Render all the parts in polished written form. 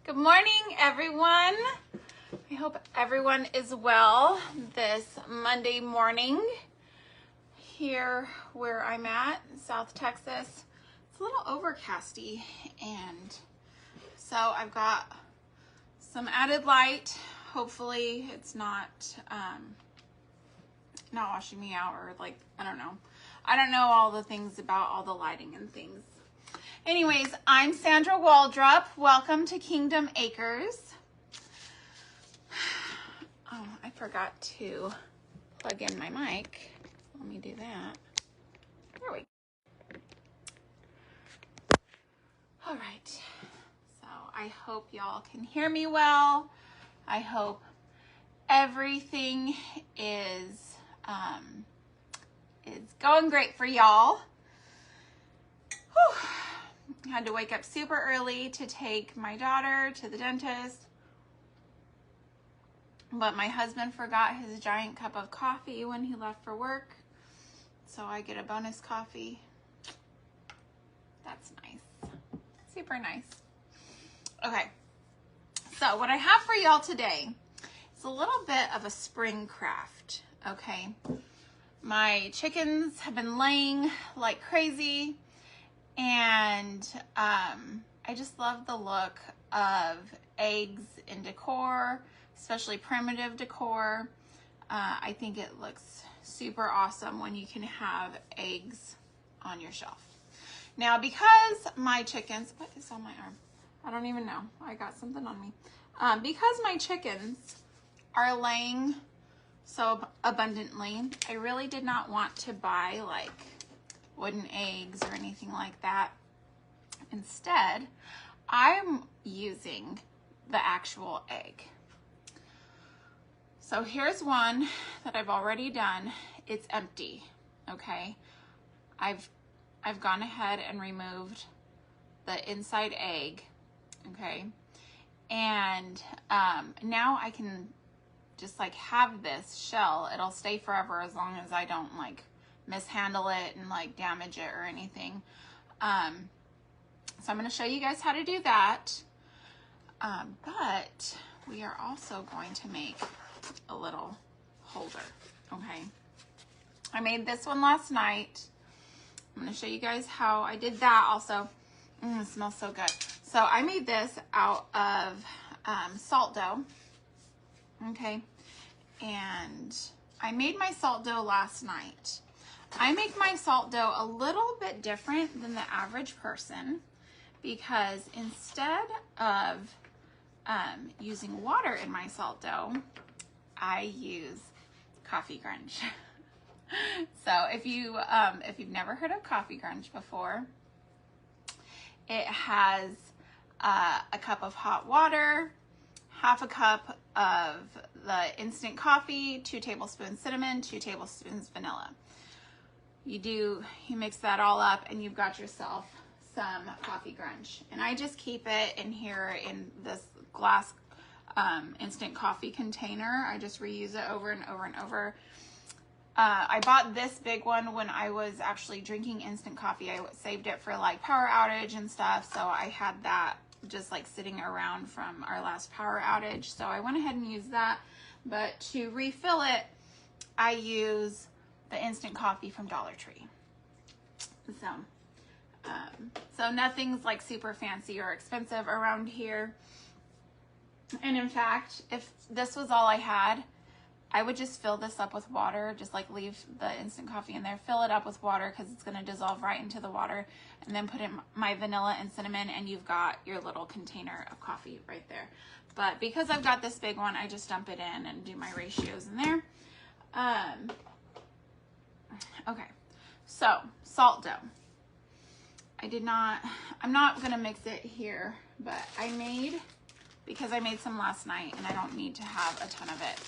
Good morning, everyone. I hope everyone is well this Monday morning here where I'm at, South Texas. It's a little overcasty, and so I've got some added light. Hopefully it's not washing me out, or like, I don't know all the things about all the lighting and things. Anyways, I'm Sandra Waldrop. Welcome to Kingdom Acres. Oh, I forgot to plug in my mic. Let me do that. There we go. All right. So I hope y'all can hear me well. I hope everything is going great for y'all. Whew. I had to wake up super early to take my daughter to the dentist, but my husband forgot his giant cup of coffee when he left for work, so I get a bonus coffee. That's nice. Super nice. Okay, so what I have for y'all today is a little bit of a spring craft, okay? My chickens have been laying like crazy, and I just love the look of eggs in decor, especially primitive decor. I think it looks super awesome when you can have eggs on your shelf. Now, because my chickens, what is on my arm? I don't even know. I got something on me. Because my chickens are laying so abundantly, I really did not want to buy like wooden eggs or anything like that. Instead, I'm using the actual egg. So here's one that I've already done. It's empty, okay? I've gone ahead and removed the inside egg, okay? And now I can just like have this shell. It'll stay forever as long as I don't like mishandle it and like damage it or anything. So I'm going to show you guys how to do that. But we are also going to make a little holder. Okay. I made this one last night. I'm going to show you guys how I did that also. It smells so good. So I made this out of salt dough. Okay. And I made my salt dough last night. I make my salt dough a little bit different than the average person, because instead of using water in my salt dough, I use coffee crunch. So if you've never heard of coffee crunch before, it has a cup of hot water, half a cup of the instant coffee, 2 tablespoons cinnamon, 2 tablespoons vanilla. You mix that all up and you've got yourself some coffee crunch. And I just keep it in here in this glass instant coffee container. I just reuse it over and over and over. I bought this big one when I was actually drinking instant coffee. I saved it for like power outage and stuff. So I had that just like sitting around from our last power outage. So I went ahead and used that. But to refill it, I use the instant coffee from Dollar Tree. So nothing's like super fancy or expensive around here. And in fact, if this was all I had, I would just fill this up with water, just like leave the instant coffee in there, fill it up with water because it's going to dissolve right into the water, and then put in my vanilla and cinnamon, and you've got your little container of coffee right there. But because I've got this big one, I just dump it in and do my ratios in there. Okay, so salt dough. I'm not gonna mix it here, but because I made some last night and I don't need to have a ton of it.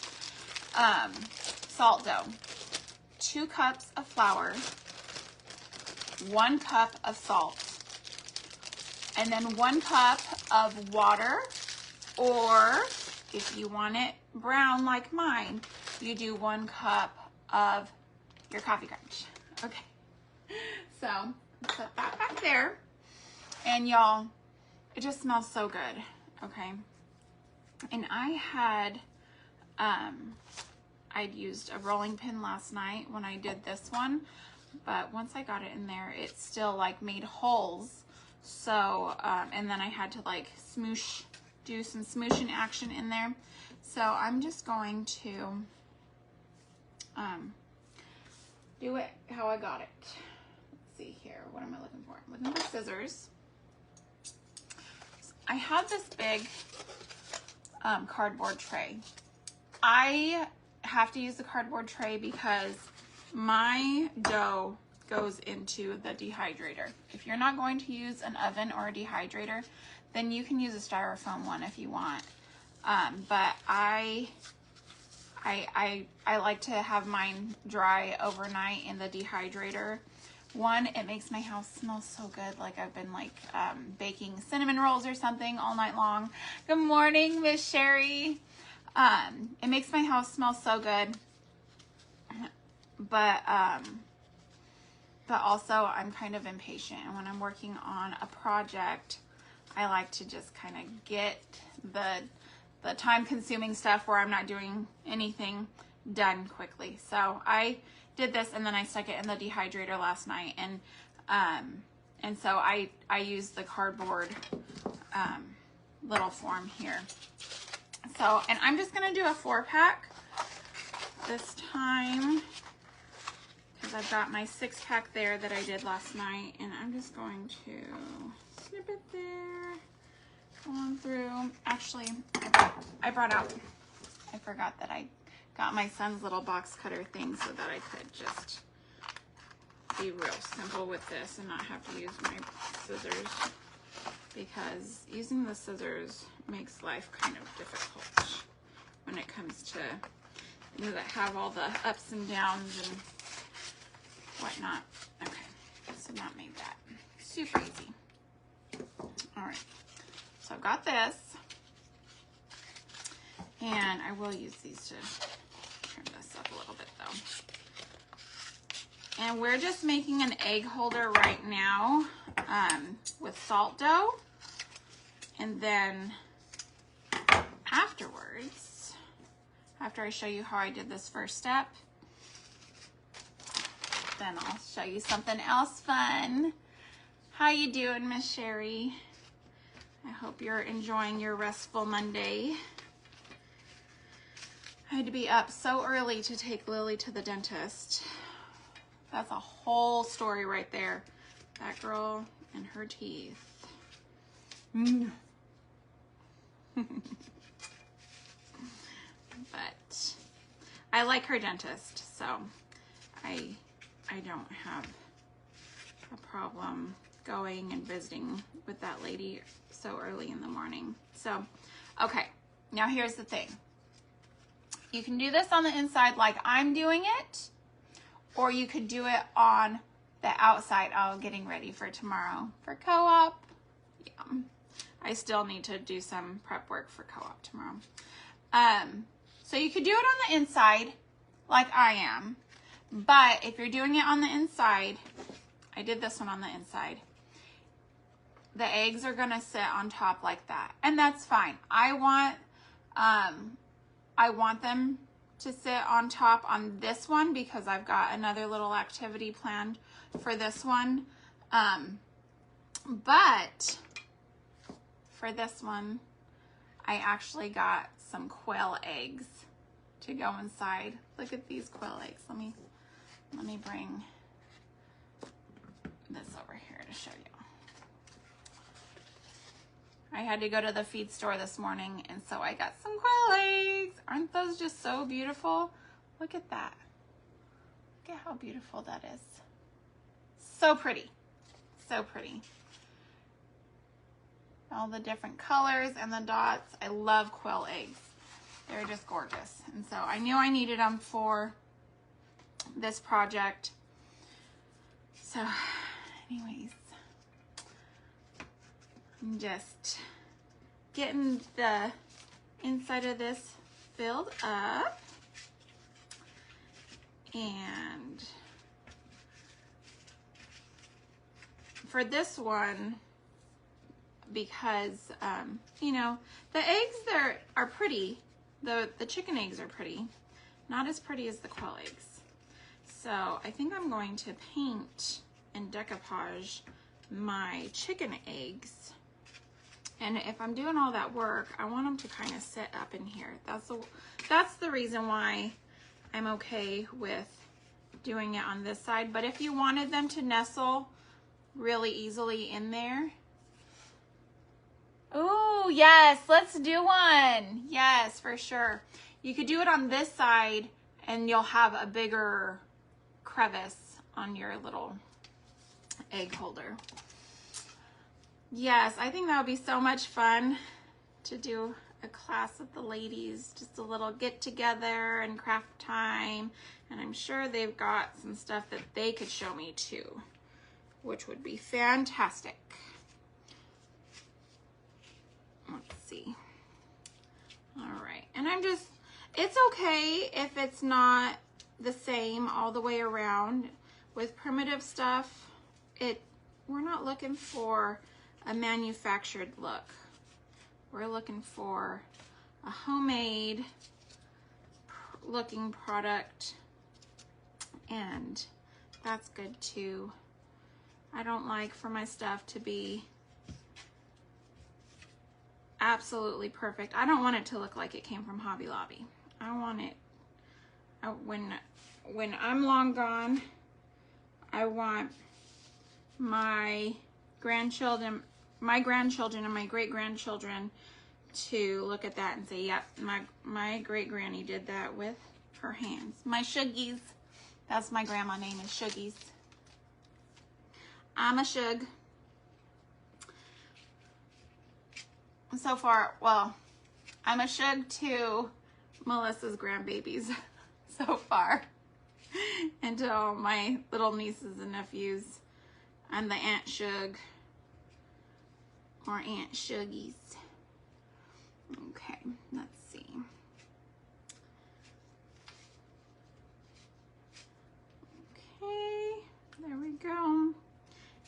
Salt dough, 2 cups of flour, 1 cup of salt, and then 1 cup of water, or if you want it brown like mine, you do 1 cup of your coffee crunch. Okay, so put that back there, and y'all, it just smells so good. okay? And I had, I'd used a rolling pin last night when I did this one, but once I got it in there, it still like made holes. So, and then I had to like smoosh, do some smooshing action in there. So I'm just going to do it how I got it. Let's see here. What am I looking for? I'm looking for scissors. I have this big cardboard tray. I have to use the cardboard tray because my dough goes into the dehydrator. If you're not going to use an oven or a dehydrator, then you can use a styrofoam one if you want. But I like to have mine dry overnight in the dehydrator. One, it makes my house smell so good. Like I've been like baking cinnamon rolls or something all night long. Good morning, Miss Sherry. It makes my house smell so good. But also I'm kind of impatient. And when I'm working on a project, I like to just kind of get the time-consuming stuff where I'm not doing anything done quickly. So I did this and then I stuck it in the dehydrator last night, and so I used the cardboard little form here. So, and I'm just gonna do a 4-pack this time because I've got my 6-pack there that I did last night, and I'm just going to snip it there, going through. Actually, I brought out, I forgot that I got my son's little box cutter thing so that I could just be real simple with this and not have to use my scissors, because using the scissors makes life kind of difficult when it comes to, you know, that have all the ups and downs and whatnot. Okay, so that made that super easy. All right, so I've got this, and I will use these to turn this up a little bit though. And we're just making an egg holder right now with salt dough. And then afterwards, after I show you how I did this first step, then I'll show you something else fun. How you doing, Miss Sherry? I hope you're enjoying your restful Monday. I had to be up so early to take Lily to the dentist. That's a whole story right there. That girl and her teeth. But I like her dentist, so I don't have a problem going and visiting with that lady so early in the morning. So, okay, now here's the thing. You can do this on the inside like I'm doing it, or you could do it on the outside. Oh, getting ready for tomorrow for co-op. Yeah, I still need to do some prep work for co-op tomorrow. So you could do it on the inside like I am, but if you're doing it on the inside, I did this one on the inside, the eggs are gonna sit on top like that, and that's fine. I want them to sit on top on this one because I've got another little activity planned for this one. But for this one, I actually got some quail eggs to go inside. Look at these quail eggs. Let me bring this over here to show you. I had to go to the feed store this morning, and so I got some quail eggs. Aren't those just so beautiful? Look at that. Look at how beautiful that is. So pretty. So pretty. All the different colors and the dots. I love quail eggs. They're just gorgeous. And so I knew I needed them for this project. So anyways, I'm just getting the inside of this filled up. And for this one, because, you know, the eggs there are pretty. The chicken eggs are pretty. Not as pretty as the quail eggs. So I think I'm going to paint and decoupage my chicken eggs. And if I'm doing all that work, I want them to kind of sit up in here. That's the reason why I'm okay with doing it on this side. But if you wanted them to nestle really easily in there. Oh, yes, let's do one. Yes, for sure. You could do it on this side and you'll have a bigger crevice on your little egg holder. Yes, I think that would be so much fun to do a class with the ladies, just a little get together and craft time. And I'm sure they've got some stuff that they could show me too, which would be fantastic. Let's see. All right, and it's okay if it's not the same all the way around. With primitive stuff, we're not looking for a manufactured look. We're looking for a homemade looking product, and that's good too. I don't like for my stuff to be absolutely perfect. I don't want it to look like it came from Hobby Lobby. I want it, when I'm long gone, I want my grandchildren and my great-grandchildren to look at that and say, yep, my great-granny did that with her hands. My Shuggies. That's my grandma name is Shuggies. I'm a Shug. So far, well, I'm a Shug to Melissa's grandbabies so far. And to all my little nieces and nephews. I'm the Aunt Shug. Or Aunt Shuggies. Okay, let's see. Okay, there we go.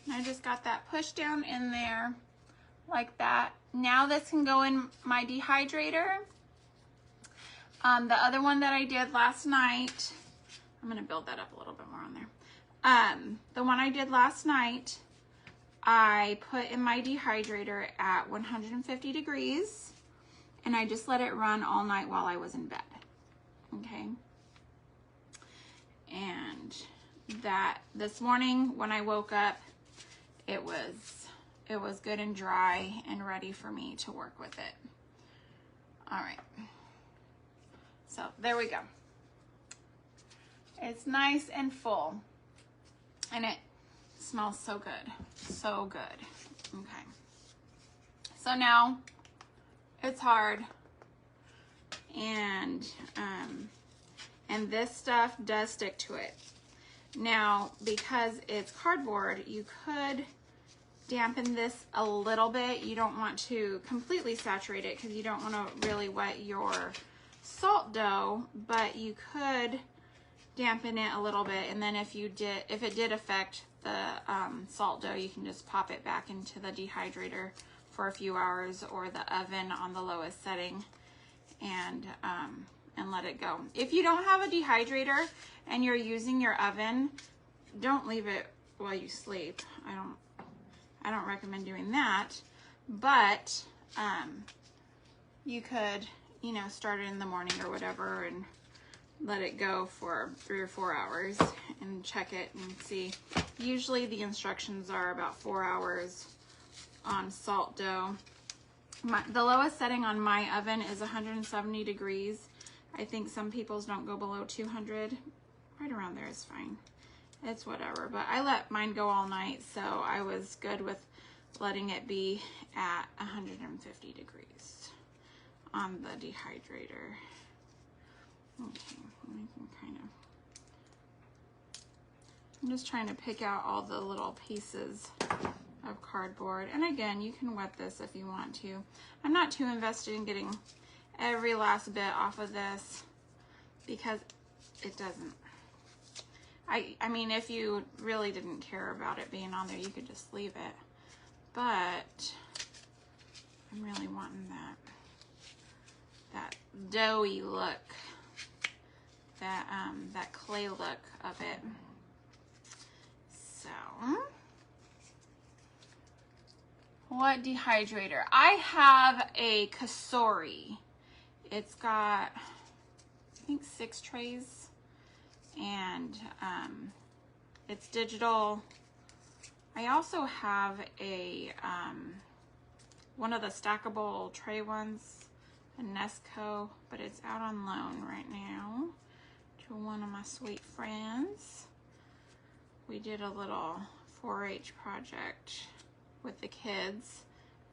And I just got that pushed down in there like that. Now this can go in my dehydrator. The other one that I did last night, I'm gonna build that up a little bit more on there. The one I did last night, I put in my dehydrator at 150 degrees and I just let it run all night while I was in bed. Okay. And that this morning when I woke up, it was good and dry and ready for me to work with it. All right. So there we go. It's nice and full. And it smells so good. So good. Okay. So now it's hard. And this stuff does stick to it. Now, because it's cardboard, you could dampen this a little bit. You don't want to completely saturate it because you don't want to really wet your salt dough, but you could dampen it a little bit, and then if it did affect the salt dough, you can just pop it back into the dehydrator for a few hours or the oven on the lowest setting and let it go. If you don't have a dehydrator and you're using your oven, don't leave it while you sleep. I don't recommend doing that, but you could, you know, start it in the morning or whatever and let it go for 3 or 4 hours and check it and see. Usually the instructions are about 4 hours on salt dough. The lowest setting on my oven is 170 degrees. I think some people's don't go below 200. Right around there is fine. It's whatever, but I let mine go all night, so I was good with letting it be at 150 degrees on the dehydrator. Okay, I'm just trying to pick out all the little pieces of cardboard. And again, you can wet this if you want to. I'm not too invested in getting every last bit off of this because it doesn't. I mean, if you really didn't care about it being on there, you could just leave it. But I'm really wanting that doughy look, that clay look of it. So, what dehydrator? I have a Kasori. It's got, I think, 6 trays, and it's digital. I also have a one of the stackable tray ones, a Nesco, but it's out on loan right now to one of my sweet friends. We did a little 4-H project with the kids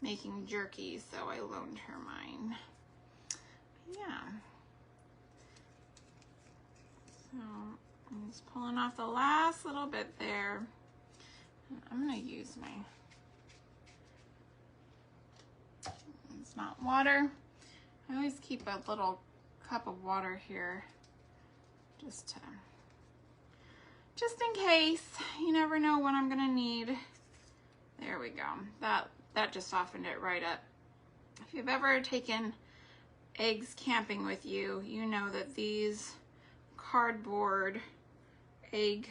making jerky, so I loaned her mine. Yeah. So I'm just pulling off the last little bit there. I'm gonna use my, it's not water. I always keep a little cup of water here just in case. You never know what I'm gonna need. There we go. That just softened it right up. If you've ever taken eggs camping with you, you know that these cardboard egg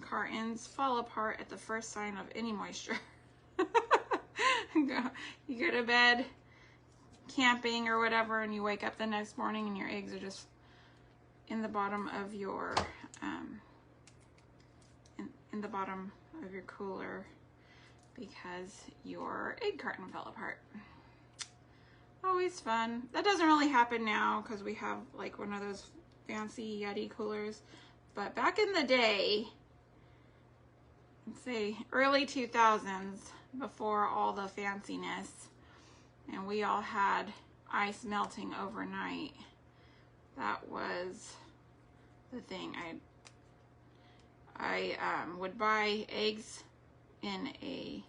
cartons fall apart at the first sign of any moisture. You go to bed camping or whatever, and you wake up the next morning and your eggs are just in the bottom of your in the bottom of your cooler because your egg carton fell apart. Always fun. That doesn't really happen now because we have like one of those fancy Yeti coolers. But back in the day, let's say early 2000s, before all the fanciness, and we all had ice melting overnight, that was the thing. I would buy eggs in a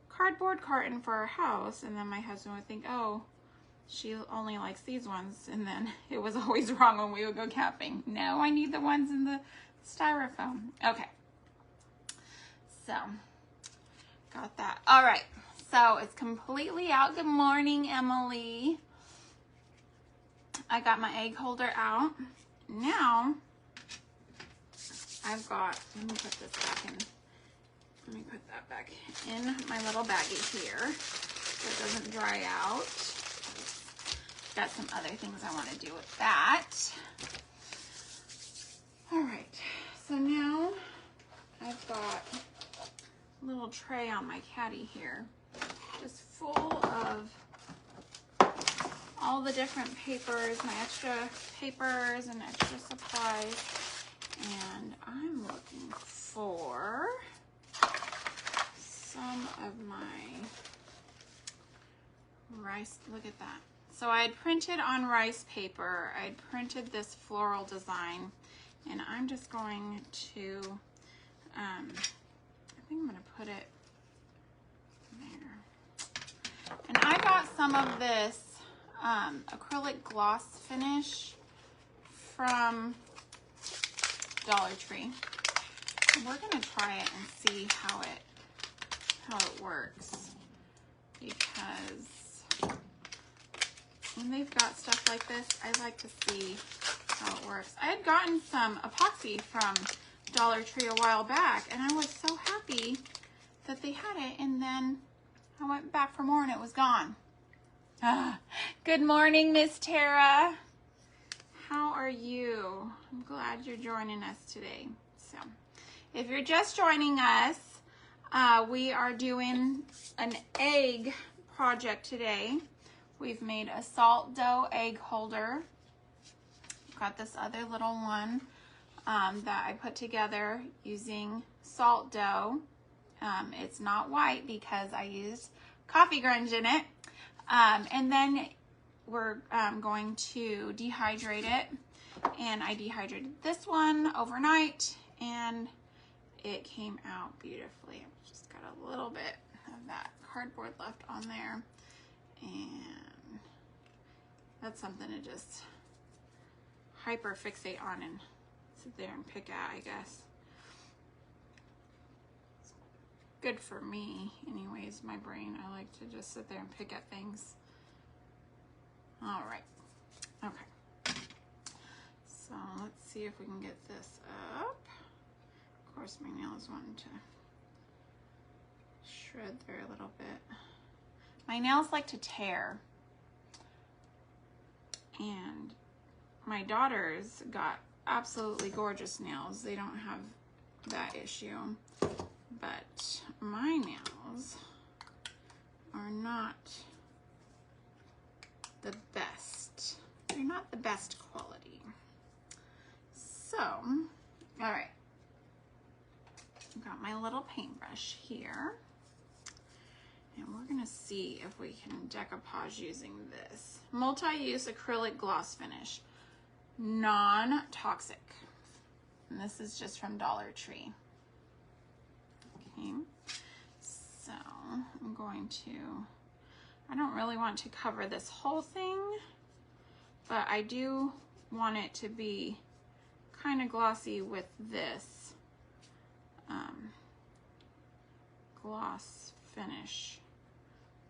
cardboard carton for our house, and then my husband would think, oh, she only likes these ones, and then it was always wrong when we would go camping. No, I need the ones in the styrofoam. Okay, so got that. All right, so it's completely out. Good morning, Emily. I got my egg holder out. Now I've got, let me put this back in. Let me put that back in my little baggie here so it doesn't dry out. Got some other things I want to do with that. All right, so now I've got a little tray on my caddy here, just full of all the different papers, my extra papers and extra supplies. And I'm looking for some of my rice. Look at that. So I had printed on rice paper, I'd printed this floral design, and I'm just going to, I think I'm going to put it there. And I got some of this acrylic gloss finish from Dollar Tree. And we're going to try it and see how it works, because when they've got stuff like this, I like to see how it works. I had gotten some epoxy from Dollar Tree a while back, and I was so happy that they had it, and then I went back for more and it was gone. Good morning, Miss Tara. How are you? I'm glad you're joining us today. So, if you're just joining us, we are doing an egg project today. We've made a salt dough egg holder. Got this other little one that I put together using salt dough. It's not white because I used coffee grunge in it. And then we're going to dehydrate it. And I dehydrated this one overnight and it came out beautifully. I've just got a little bit of that cardboard left on there. And that's something to just hyper fixate on and sit there and pick at, I guess. good for me anyways, my brain. I like to just sit there and pick at things. All right. Okay. So let's see if we can get this up. Of course, my nails wanting to shred there a little bit. My nails like to tear. And my daughters got absolutely gorgeous nails. They don't have that issue. But my nails are not the best. They're not the best quality. So, all right. I've got my little paintbrush here. And we're gonna see if we can decoupage using this. Multi-use acrylic gloss finish. Non-toxic. And this is just from Dollar Tree. Okay. So I'm going to, I don't really want to cover this whole thing, but I do want it to be kind of glossy with this gloss finish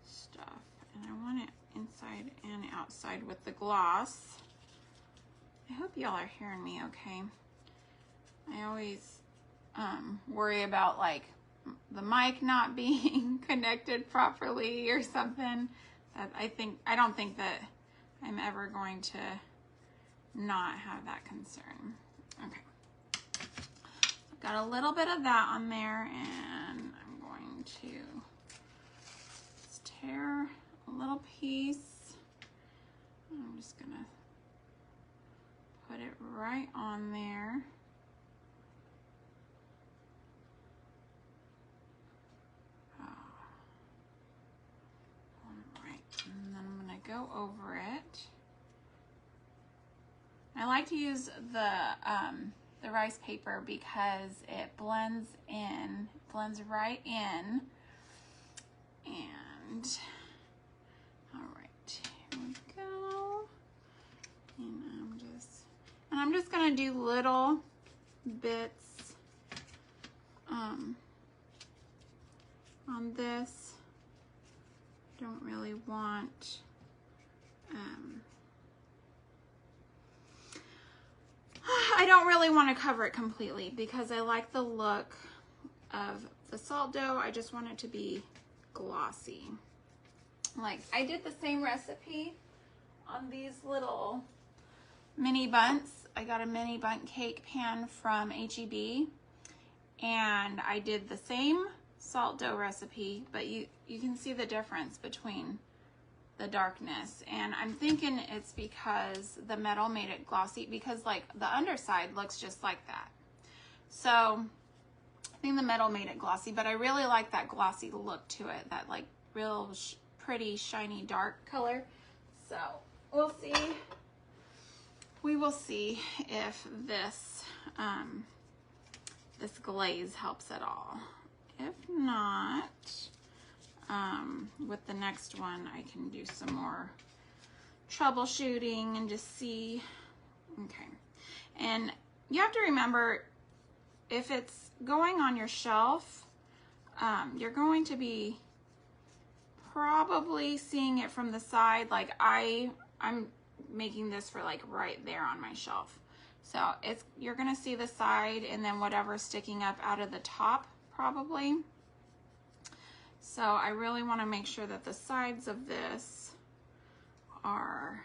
stuff, and I want it inside and outside with the gloss. I hope y'all are hearing me okay. I always worry about like the mic not being connected properly or something. That I don't think that I'm ever going to not have that concern. Okay. I've got a little bit of that on there, and I'm going to just tear a little piece. I'm just gonna put it right on there. And then I'm going to go over it. I like to use the rice paper because it blends right in. And all right, here we go. And I'm just going to do little bits on this. Don't really want I don't really want to cover it completely because I like the look of the salt dough. I just want it to be glossy. Like I did the same recipe on these little mini bunts. I got a mini bundt cake pan from H-E-B, and I did the same salt dough recipe, but you can see the difference between the darkness, and I'm thinking it's because the metal made it glossy, because like the underside looks just like that. So I think the metal made it glossy, but I really like that glossy look to it, that like real pretty shiny dark color. So we'll see. We will see if this this glaze helps at all. If not, with the next one, I can do some more troubleshooting and just see. Okay. And you have to remember, if it's going on your shelf, you're going to be probably seeing it from the side. Like I'm making this for like right there on my shelf. So you're gonna see the side and then whatever's sticking up out of the top probably. So I really want to make sure that the sides of this are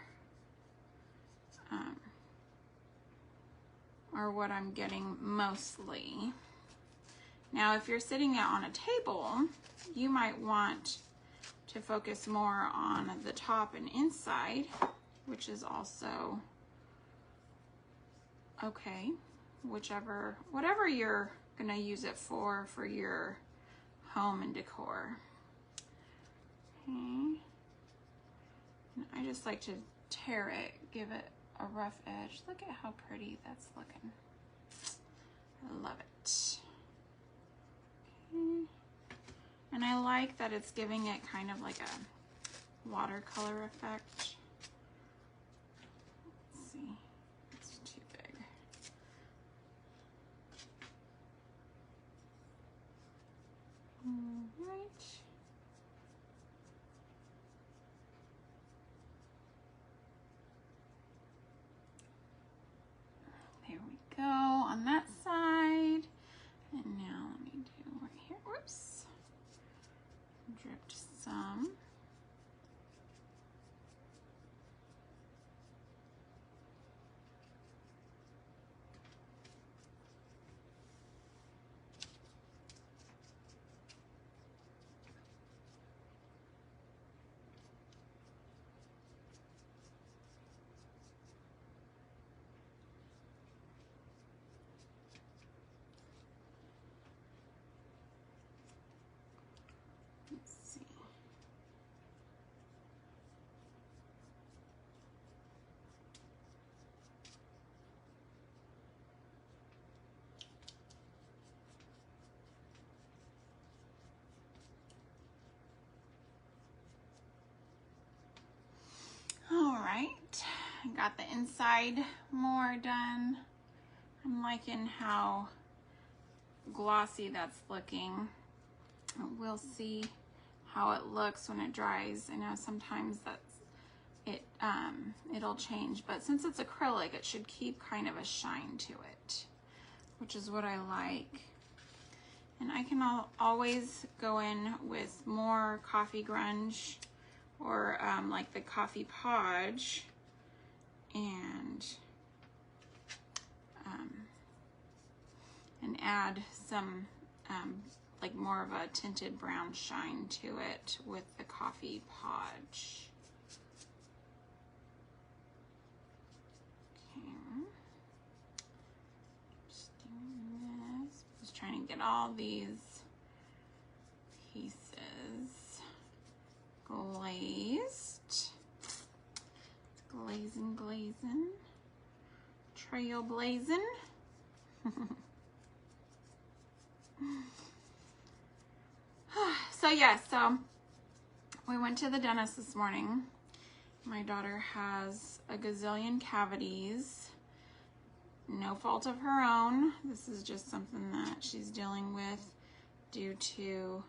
what I'm getting mostly. Now, if you're sitting out on a table, you might want to focus more on the top and inside, which is also okay. Whatever you're gonna use it for your home and decor. Okay. And I just like to tear it, give it a rough edge. Look at how pretty that's looking. I love it. Okay. And I like that it's giving it kind of like a watercolor effect. Let's see, it's too big. right, got the inside more done. I'm liking how glossy that's looking. We'll see how it looks when it dries. I know sometimes it'll change, but since it's acrylic, it should keep kind of a shine to it, which is what I like. And I can always go in with more coffee grunge or like the coffee podge and add some like more of a tinted brown shine to it with the coffee podge. Okay, just doing this. Just trying to get all these pieces glazed. Glazing, trailblazing. So we went to the dentist this morning. My daughter has a gazillion cavities, no fault of her own. This is just something that she's dealing with due to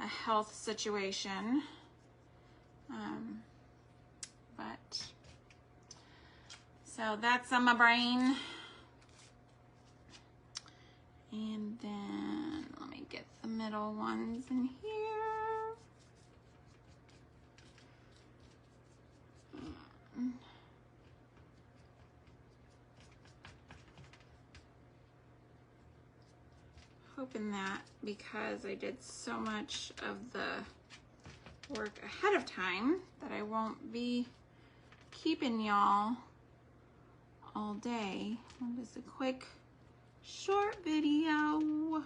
a health situation. So that's on my brain. And then let me get the middle ones in here. Hoping that because I did so much of the work ahead of time that I won't be keeping y'all all day. Just a quick short video.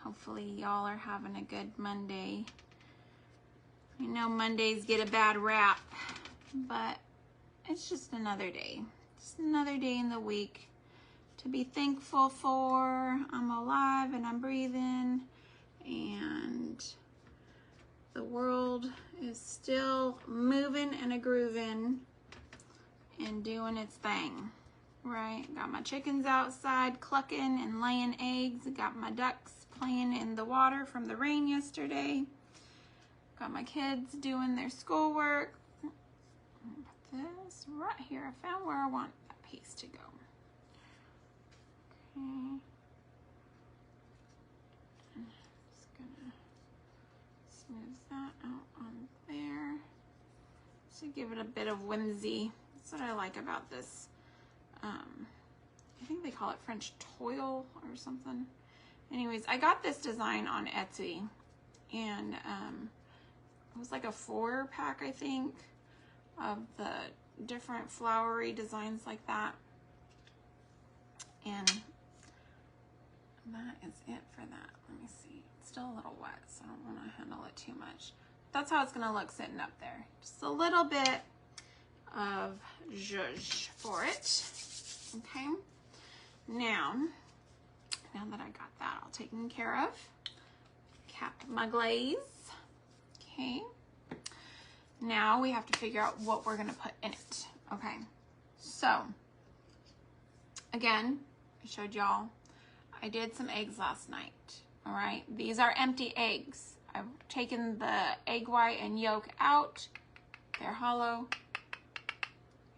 Hopefully y'all are having a good Monday. I know Mondays get a bad rap, but it's just another day. Just another day in the week to be thankful for. I'm alive and I'm breathing, and the world is still moving and a grooving and doing its thing. Right, got my chickens outside clucking and laying eggs. Got my ducks playing in the water from the rain yesterday. Got my kids doing their schoolwork. Put this right here. I found where I want that piece to go. Okay. Just gonna smooth that out on there to give it a bit of whimsy. That's what I like about this. I think they call it French toil or something. Anyways, I got this design on Etsy, and it was like a 4-pack, I think, of the different flowery designs like that. And that is it for that. Let me see. It's still a little wet, so I don't want to handle it too much. That's how it's going to look sitting up there. Just a little bit of zhuzh for it. Okay. Now that I got that all taken care of, capped my glaze. Okay. Now we have to figure out what we're going to put in it. Okay. So, again, I showed y'all I did some eggs last night. All right. These are empty eggs. I've taken the egg white and yolk out. They're hollow.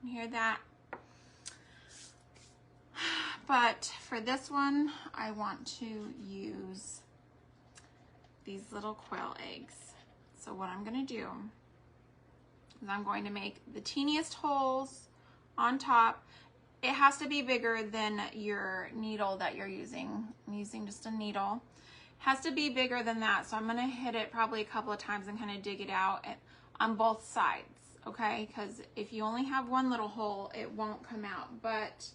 You can hear that. But for this one, I want to use these little quail eggs. So what I'm going to do is I'm going to make the teeniest holes on top. It has to be bigger than your needle that you're using. I'm using just a needle. It has to be bigger than that. So I'm going to hit it probably a couple of times and kind of dig it out on both sides. Okay, because if you only have one little hole, it won't come out. But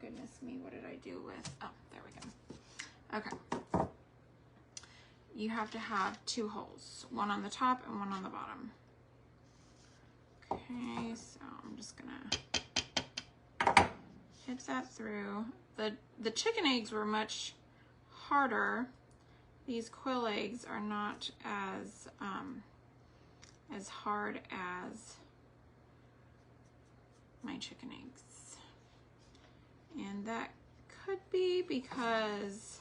goodness me, what did I do with, oh, there we go. Okay. You have to have 2 holes, one on the top and one on the bottom. Okay, so I'm just gonna hit that through. The chicken eggs were much harder. These quail eggs are not as as hard as my chicken eggs. And that could be because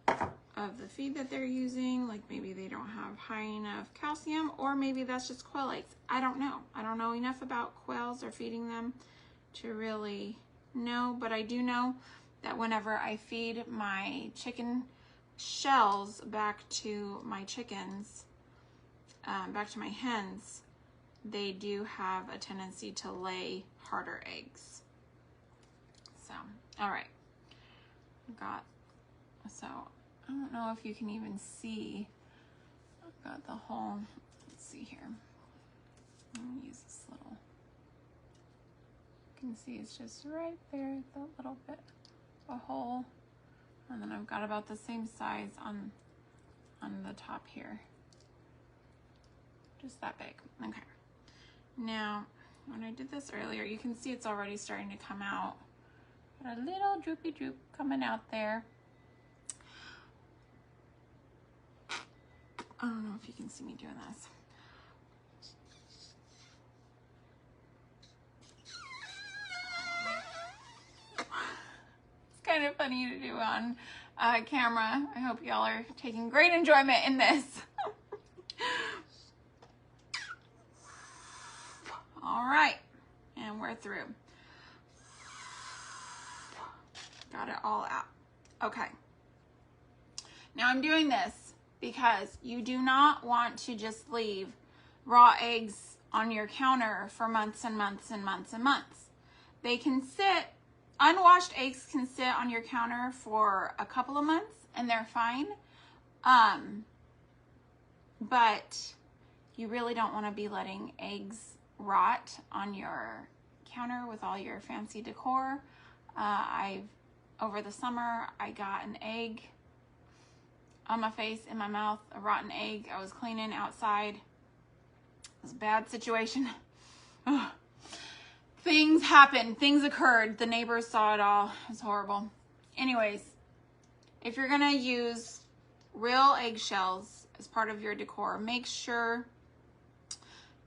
of the feed that they're using. Like maybe they don't have high enough calcium, or maybe that's just quail eggs. I don't know. I don't know enough about quails or feeding them to really know, but I do know that whenever I feed my chicken shells back to my chickens, back to my hens, they do have a tendency to lay harder eggs. So, all right. So I don't know if you can even see. I've got the whole, let's see here. I'm gonna use this little, you can see it's just right there, the little bit of a hole. And then I've got about the same size on the top here. Just that big. Okay. Now, when I did this earlier, you can see it's already starting to come out. Got a little droopy droop coming out there. I don't know if you can see me doing this. It's kind of funny to do on camera. I hope y'all are taking great enjoyment in this. All right, and we're through. Got it all out. Okay. Now I'm doing this because you do not want to just leave raw eggs on your counter for months and months and months and months. They can sit, unwashed eggs can sit on your counter for a couple of months and they're fine. But you really don't want to be letting eggs rot on your counter with all your fancy decor. Over the summer, I got an egg on my face, in my mouth, a rotten egg. I was cleaning outside. It was a bad situation. Things happened. Things occurred. The neighbors saw it all. It was horrible. Anyways, if you're going to use real eggshells as part of your decor, make sure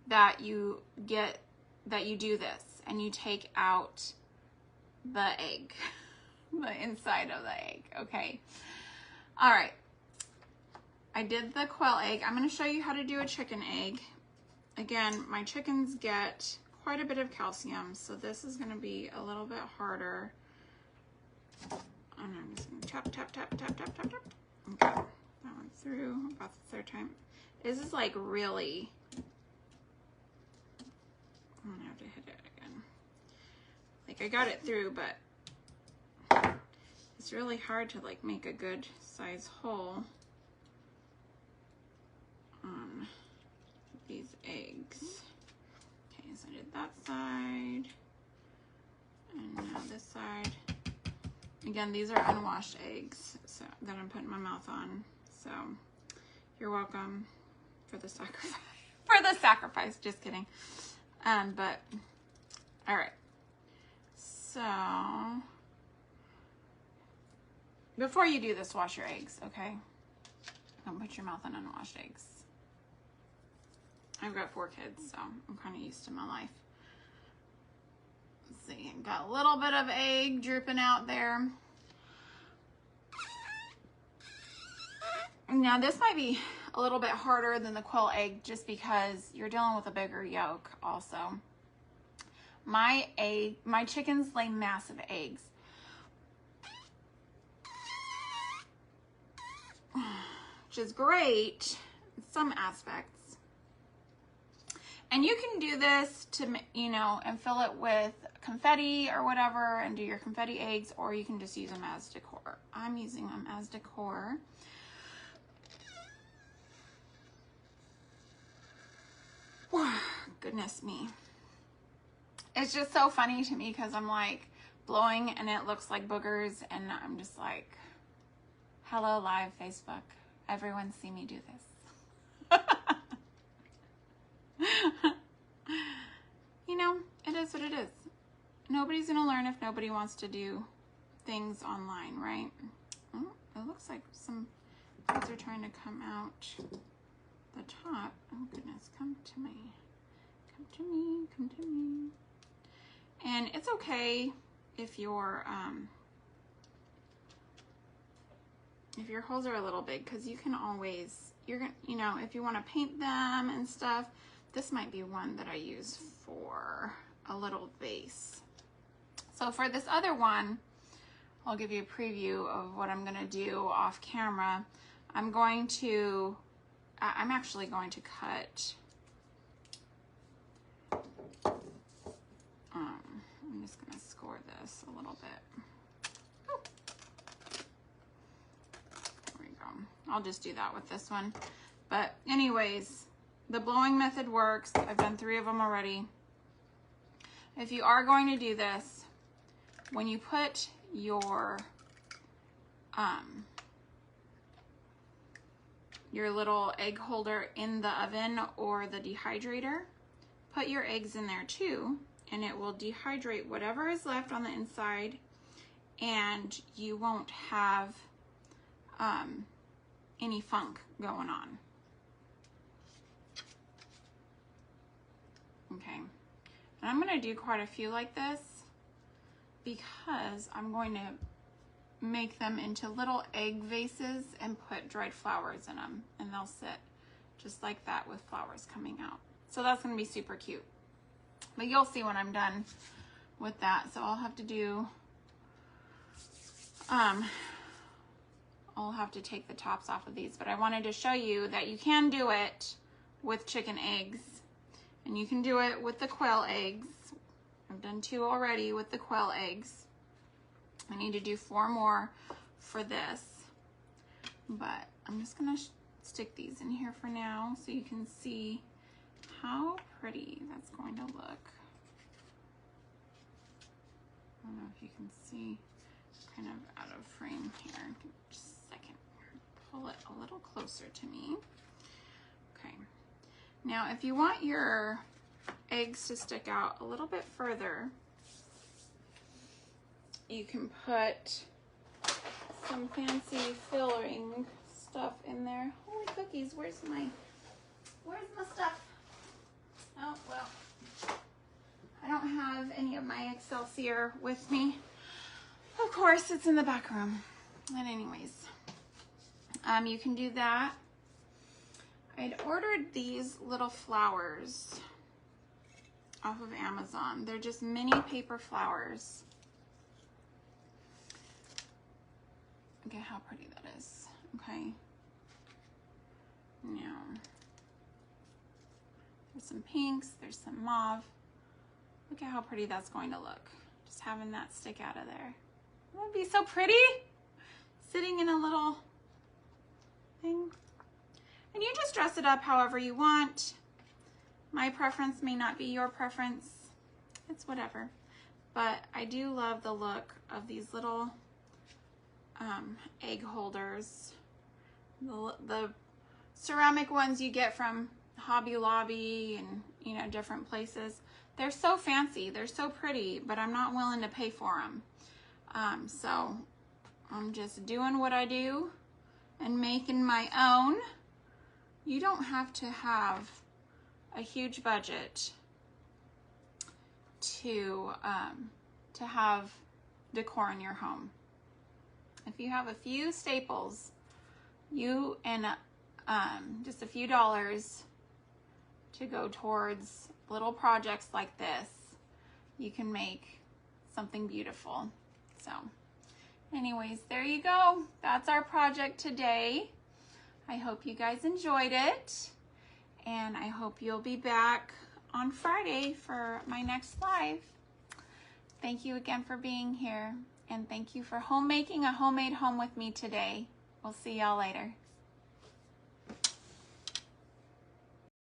that you do this and you take out the egg. The inside of the egg, okay? All right, I did the quail egg. I'm going to show you how to do a chicken egg. Again, my chickens get quite a bit of calcium, so this is going to be a little bit harder. And I'm just going to tap, tap, tap, tap, tap, tap, tap. Okay, that one through about the third time. This is like really, I'm going to have to hit it again. Like I got it through, but it's really hard to like make a good size hole on these eggs. Okay, so I did that side and now this side. Again, these are unwashed eggs so that I'm putting my mouth on. So you're welcome for the sacrifice. For the sacrifice, just kidding. But all right. So before you do this, wash your eggs, okay? Don't put your mouth on unwashed eggs. I've got 4 kids, so I'm kind of used to my life. Let's see, got a little bit of egg drooping out there. Now this might be a little bit harder than the quail egg just because you're dealing with a bigger yolk also. My chickens lay massive eggs. Which is great in some aspects. And you can do this to, you know, and fill it with confetti or whatever and do your confetti eggs, or you can just use them as decor. I'm using them as decor. Goodness me. It's just so funny to me because I'm like blowing and it looks like boogers and I'm just like, hello live Facebook. Everyone see me do this. You know, it is what it is. Nobody's gonna learn if nobody wants to do things online, right? Oh, it looks like some things are trying to come out. Let's see. Okay, got it. All right. So, I'm gonna put my mouth on. So, you're welcome for the sacrifice. Just kidding. But all right. So, the top, oh goodness, come to me, come to me, come to me. And it's okay if your holes are a little big, because you can always, you're gonna, you know, if you want to paint them and stuff, this might be one that I use for a little vase. So for this other one, I'll give you a preview of what I'm gonna do off camera. I'm actually going to cut, I'm just gonna score this a little bit. Oh. There we go. I'll just do that with this one. But anyways, the blowing method works. I've done 3 of them already. If you are going to do this, when you put your little egg holder in the oven or the dehydrator, put your eggs in there too, and it will dehydrate whatever is left on the inside, and you won't have any funk going on. Okay, and I'm gonna do quite a few like this because I'm going to make them into little egg vases and put dried flowers in them, and they'll sit just like that with flowers coming out. So that's gonna be super cute. But you'll see when I'm done with that. So I'll have to do, I'll have to take the tops off of these, but I wanted to show you that you can do it with chicken eggs, and you can do it with the quail eggs. I've done 2 already with the quail eggs. I need to do 4 more for this, but I'm just gonna stick these in here for now so you can see how pretty that's going to look. I don't know if you can see, kind of out of frame here. Just a second, pull it a little closer to me. Okay, now if you want your eggs to stick out a little bit further, you can put some fancy filling stuff in there. Holy cookies, where's my stuff? Oh, well, I don't have any of my Excelsior with me. Of course, it's in the back room. But anyways, you can do that. I'd ordered these little flowers off of Amazon. They're just mini paper flowers. Look at how pretty that is. Okay. Now, there's some pinks, there's some mauve. Look at how pretty that's going to look. Just having that stick out of there. That would be so pretty. Sitting in a little thing. And you just dress it up however you want. My preference may not be your preference. It's whatever. But I do love the look of these little egg holders. The ceramic ones you get from Hobby Lobby and, you know, different places. They're so fancy, they're so pretty, but I'm not willing to pay for them. So I'm just doing what I do and making my own. You don't have to have a huge budget to have decor in your home. If you have a few staples, you and just a few dollars to go towards little projects like this, you can make something beautiful. So anyways, there you go. That's our project today. I hope you guys enjoyed it, and I hope you'll be back on Friday for my next live. Thank you again for being here, and thank you for homemaking a homemade home with me today. We'll see y'all later.